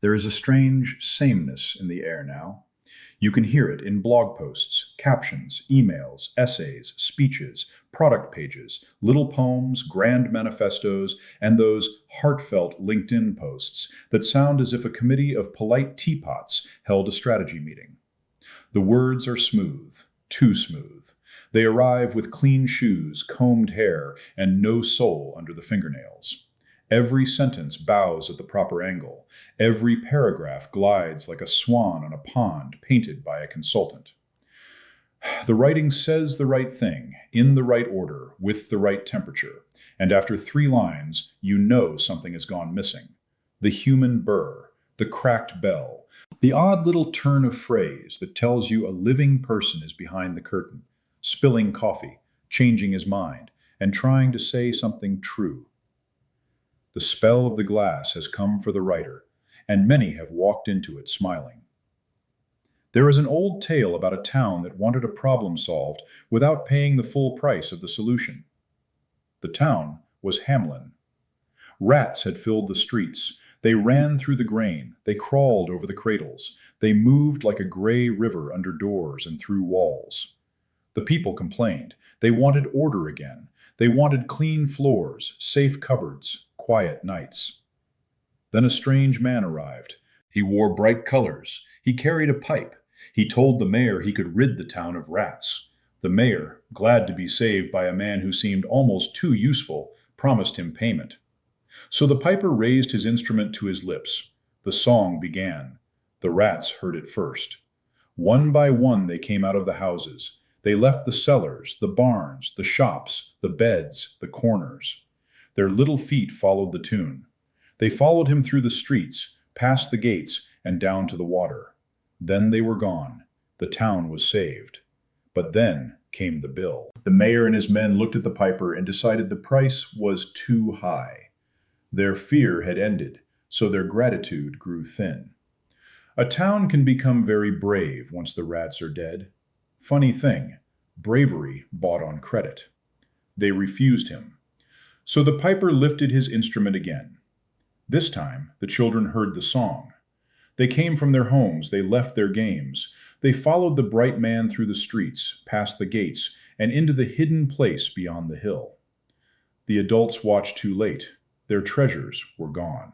There is a strange sameness in the air now. You can hear it in blog posts, captions, emails, essays, speeches, product pages, little poems, grand manifestos, and those heartfelt LinkedIn posts that sound as if a committee of polite teapots held a strategy meeting. The words are smooth, too smooth. They arrive with clean shoes, combed hair, and no soul under the fingernails. Every sentence bows at the proper angle. Every paragraph glides like a swan on a pond painted by a consultant. The writing says the right thing, in the right order, with the right temperature, and after 3 lines, you know something has gone missing. The human burr, the cracked bell, the odd little turn of phrase that tells you a living person is behind the curtain, spilling coffee, changing his mind, and trying to say something true. The spell of the glass has come for the writer, and many have walked into it smiling. There is an old tale about a town that wanted a problem solved without paying the full price of the solution. The town was Hamlin. Rats had filled the streets. They ran through the grain. They crawled over the cradles. They moved like a gray river under doors and through walls. The people complained. They wanted order again. They wanted clean floors, safe cupboards, quiet nights. Then a strange man arrived. He wore bright colors. He carried a pipe. He told the mayor he could rid the town of rats. The mayor, glad to be saved by a man who seemed almost too useful, promised him payment. So the piper raised his instrument to his lips. The song began. The rats heard it first. One by one they came out of the houses. They left the cellars, the barns, the shops, the beds, the corners. Their little feet followed the tune. They followed him through the streets, past the gates, and down to the water. Then they were gone. The town was saved. But then came the bill. The mayor and his men looked at the piper and decided the price was too high. Their fear had ended, so their gratitude grew thin. A town can become very brave once the rats are dead. Funny thing, bravery bought on credit. They refused him. So the piper lifted his instrument again. This time, the children heard the song. They came from their homes, they left their games. They followed the bright man through the streets, past the gates, and into the hidden place beyond the hill. The adults watched too late. Their treasures were gone.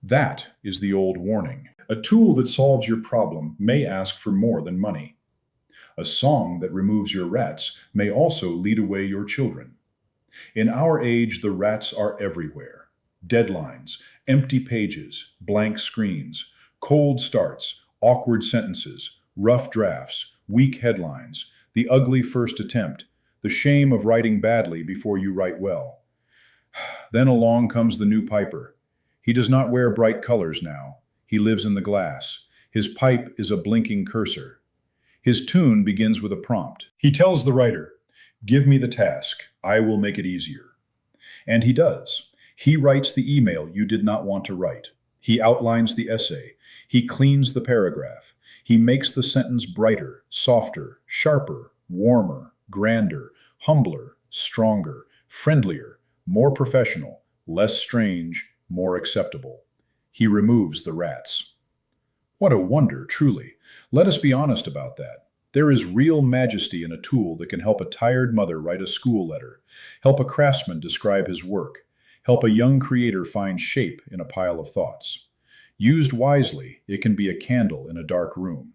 That is the old warning. A tool that solves your problem may ask for more than money. A song that removes your rats may also lead away your children. In our age, the rats are everywhere. Deadlines, empty pages, blank screens, cold starts, awkward sentences, rough drafts, weak headlines, the ugly first attempt, the shame of writing badly before you write well. Then along comes the new piper. He does not wear bright colors now. He lives in the glass. His pipe is a blinking cursor. His tune begins with a prompt. He tells the writer, "Give me the task. I will make it easier." And he does. He writes the email you did not want to write. He outlines the essay. He cleans the paragraph. He makes the sentence brighter, softer, sharper, warmer, grander, humbler, stronger, friendlier, more professional, less strange, more acceptable. He removes the rats. What a wonder, truly. Let us be honest about that. There is real majesty in a tool that can help a tired mother write a school letter, help a craftsman describe his work, help a young creator find shape in a pile of thoughts. Used wisely, it can be a candle in a dark room.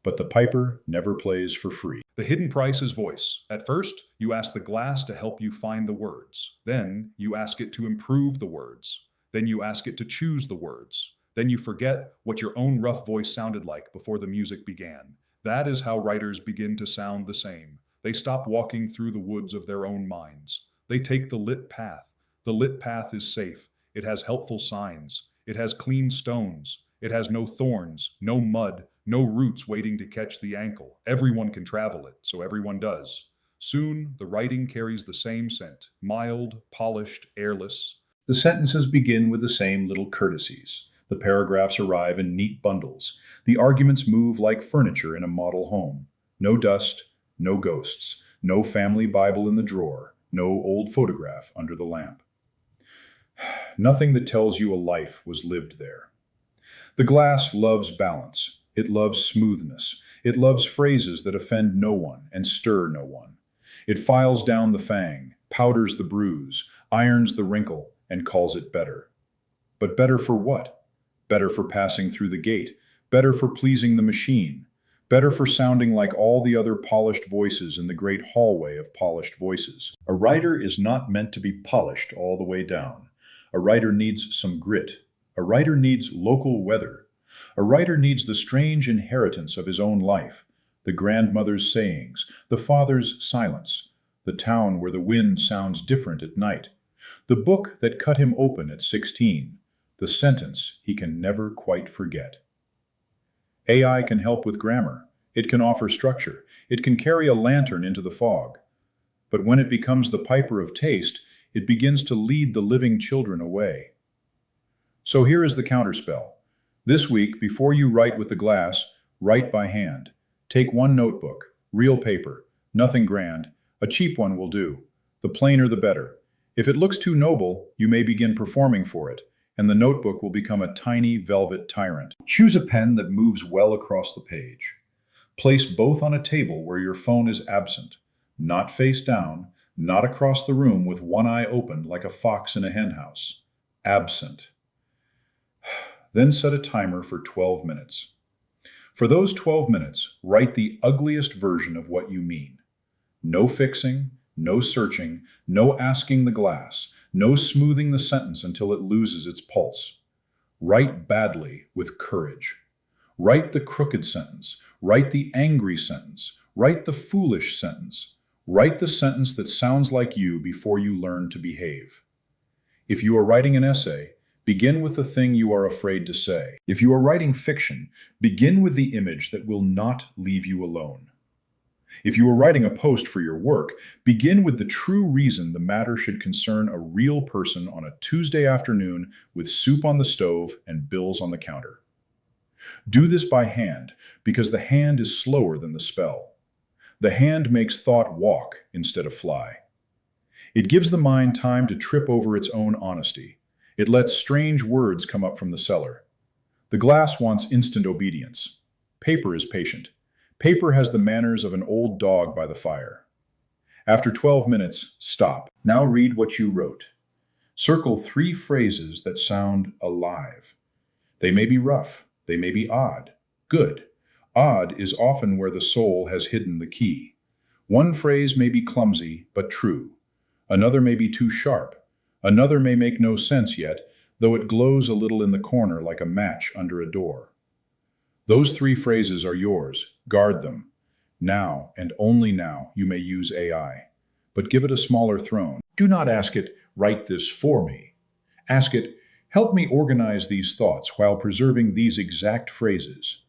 But the piper never plays for free. The hidden price is voice. At first, you ask the glass to help you find the words. Then, you ask it to improve the words. Then you ask it to choose the words. Then you forget what your own rough voice sounded like before the music began. That is how writers begin to sound the same. They stop walking through the woods of their own minds. They take the lit path. The lit path is safe. It has helpful signs. It has clean stones. It has no thorns, no mud, no roots waiting to catch the ankle. Everyone can travel it, so everyone does. Soon, the writing carries the same scent, mild, polished, airless. The sentences begin with the same little courtesies. The paragraphs arrive in neat bundles. The arguments move like furniture in a model home. No dust, no ghosts, no family Bible in the drawer, no old photograph under the lamp. Nothing that tells you a life was lived there. The glass loves balance. It loves smoothness. It loves phrases that offend no one and stir no one. It files down the fang, powders the bruise, irons the wrinkle, and calls it better. But better for what? Better for passing through the gate. Better for pleasing the machine. Better for sounding like all the other polished voices in the great hallway of polished voices. A writer is not meant to be polished all the way down. A writer needs some grit. A writer needs local weather. A writer needs the strange inheritance of his own life, the grandmother's sayings, the father's silence, the town where the wind sounds different at night, the book that cut him open at 16, the sentence he can never quite forget. AI can help with grammar. It can offer structure. It can carry a lantern into the fog. But when it becomes the piper of taste, it begins to lead the living children away. So here is the counterspell. This week, before you write with the glass, write by hand. Take one notebook, real paper, nothing grand. A cheap one will do. The plainer the better. If it looks too noble, you may begin performing for it, and the notebook will become a tiny velvet tyrant. Choose a pen that moves well across the page. Place both on a table where your phone is absent, not face down, not across the room with one eye open like a fox in a henhouse. Absent. Then set a timer for 12 minutes. For those 12 minutes, write the ugliest version of what you mean. No fixing, no searching, no asking the glass, no smoothing the sentence until it loses its pulse. Write badly with courage. Write the crooked sentence. Write the angry sentence. Write the foolish sentence. Write the sentence that sounds like you before you learn to behave. If you are writing an essay, begin with the thing you are afraid to say. If you are writing fiction, begin with the image that will not leave you alone. If you are writing a post for your work, begin with the true reason the matter should concern a real person on a Tuesday afternoon with soup on the stove and bills on the counter. Do this by hand, because the hand is slower than the spell. The hand makes thought walk instead of fly. It gives the mind time to trip over its own honesty. It lets strange words come up from the cellar. The glass wants instant obedience. Paper is patient. Paper has the manners of an old dog by the fire. After 12 minutes, stop. Now read what you wrote. Circle 3 phrases that sound alive. They may be rough. They may be odd. Good. Odd is often where the soul has hidden the key. One phrase may be clumsy, but true. Another may be too sharp. Another may make no sense yet, though it glows a little in the corner like a match under a door. Those 3 phrases are yours. Guard them. Now, and only now, you may use AI. But give it a smaller throne. Do not ask it, write this for me. Ask it, help me organize these thoughts while preserving these exact phrases.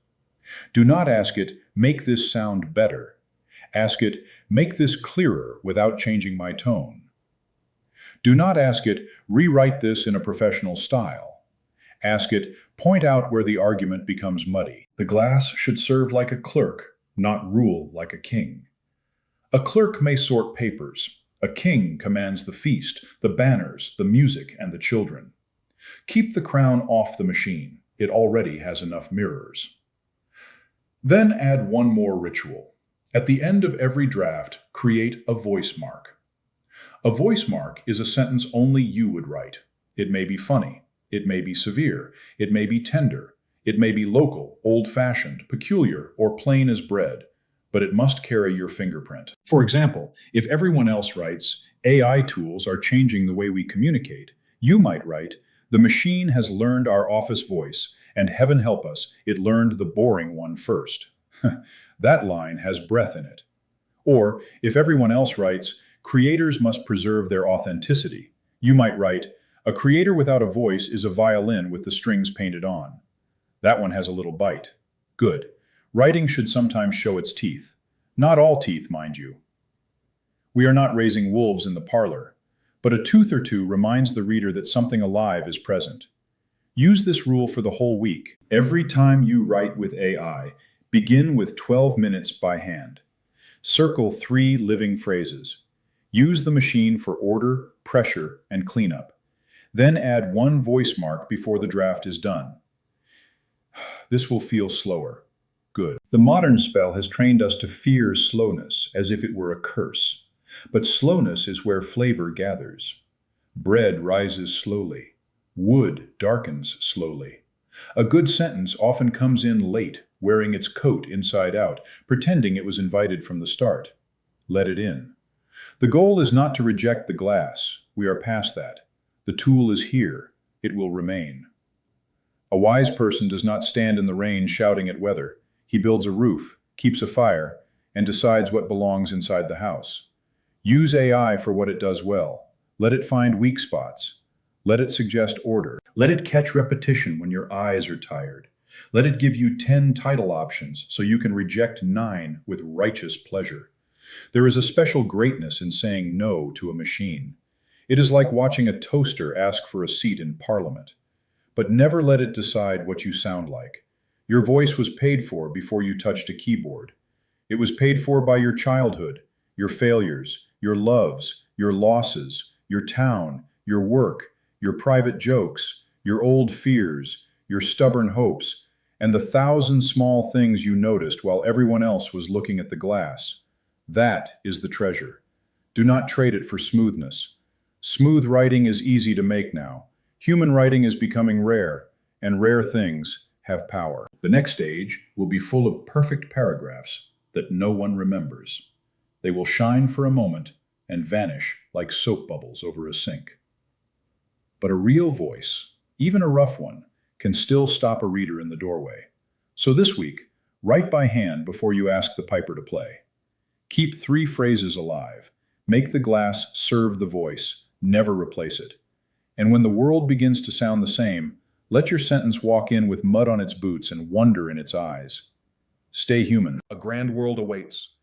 Do not ask it, make this sound better. Ask it, make this clearer without changing my tone. Do not ask it, rewrite this in a professional style. Ask it, point out where the argument becomes muddy. The glass should serve like a clerk, not rule like a king. A clerk may sort papers. A king commands the feast, the banners, the music, and the children. Keep the crown off the machine. It already has enough mirrors. Then add one more ritual. At the end of every draft, create a voice mark. A voice mark is a sentence only you would write. It may be funny. It may be severe. It may be tender. It may be local, old-fashioned, peculiar, or plain as bread. But it must carry your fingerprint. For example, if everyone else writes, AI tools are changing the way we communicate, you might write, the machine has learned our office voice, and heaven help us, it learned the boring one first. That line has breath in it. Or, if everyone else writes, creators must preserve their authenticity, you might write, a creator without a voice is a violin with the strings painted on. That one has a little bite. Good. Writing should sometimes show its teeth. Not all teeth, mind you. We are not raising wolves in the parlor, but a tooth or two reminds the reader that something alive is present. Use this rule for the whole week. Every time you write with AI, begin with 12 minutes by hand. Circle 3 living phrases. Use the machine for order, pressure, and cleanup. Then add one voice mark before the draft is done. This will feel slower. Good. The modern spell has trained us to fear slowness as if it were a curse. But slowness is where flavor gathers. Bread rises slowly. Wood darkens slowly. A good sentence often comes in late, wearing its coat inside out, pretending it was invited from the start. Let it in. The goal is not to reject the glass. We are past that. The tool is here. It will remain. A wise person does not stand in the rain shouting at weather. He builds a roof, keeps a fire, and decides what belongs inside the house. Use AI for what it does well. Let it find weak spots. Let it suggest order. Let it catch repetition when your eyes are tired. Let it give you 10 title options so you can reject 9 with righteous pleasure. There is a special greatness in saying no to a machine. It is like watching a toaster ask for a seat in Parliament. But never let it decide what you sound like. Your voice was paid for before you touched a keyboard. It was paid for by your childhood, your failures, your loves, your losses, your town, your work, your private jokes, your old fears, your stubborn hopes, and the 1,000 small things you noticed while everyone else was looking at the glass. That is the treasure. Do not trade it for smoothness. Smooth writing is easy to make now. Human writing is becoming rare, and rare things have power. The next stage will be full of perfect paragraphs that no one remembers. They will shine for a moment and vanish like soap bubbles over a sink. But a real voice, even a rough one, can still stop a reader in the doorway. So this week, write by hand before you ask the piper to play. Keep 3 phrases alive. Make the glass serve the voice, never replace it. And when the world begins to sound the same, let your sentence walk in with mud on its boots and wonder in its eyes. Stay human. A grand world awaits.